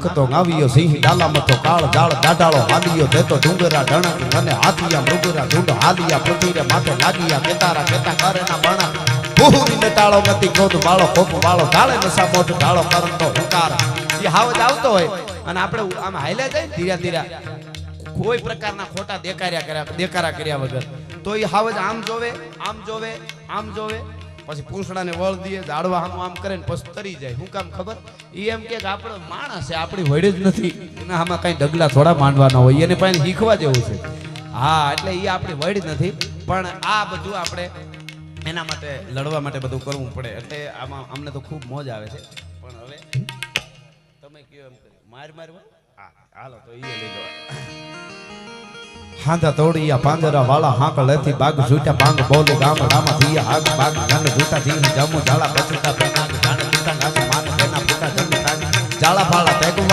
હાંકતો ગાવિયો સિંહ ડાલા મથો કાળ જાળ દાડાળો હાલિયો દેતો ડુંગરા ડણક અને હાથિયા મૃગરા ઢૂંઢ હાલિયા પૃથ્વીરે માથે લાગિયા કેતારા કેતા કરેના બણા બહુની નટાળો મતી ક્રોધ વાળો કોપ વાળો ઢાળે નસા મોઢ ઢાળો કરતો હુંકાર એ હાવજ આવતો હોય અને આપણે આમ હાલ્યા જાય ધીરા ધીરા કોઈ પ્રકારના ખોટા દેકારા કર્યા વગર તો એ હાવજ આમ જોવે આમ જોવે આમ જોવે પછી પૂંછડાને વળ દે ઝાડવા આમ કરે ને પછી તરી જાય શું કામ ખબર એ એમ કે આપણો માણસ છે આપણી વડે જ નથી એના આમાં કઈ ડગલા થોડા માંડવાના હોય એને પાસે શીખવા જેવું છે હા એટલે એ આપણી વડ નથી પણ આ બધું આપણે એના માટે લડવા માટે બધું કરવું પડે એટલે આમાં અમને તો ખૂબ મોજ આવે છે પણ હવે તમે કયો એમ મારવા હાલો તો એ લઈ જવા હાંધા તોડિયા પાંજરા વાળા હાંક લેથી બાગ ઝૂટા પાંગ બોલી ગામ રામા થિયા હાગ બાગ ગન ઝૂટા થી જામુ ઝાલા બચતા પેના ગાણ ઝૂટા ગામ માન તેના ફૂટા જમ જાળા ફાળા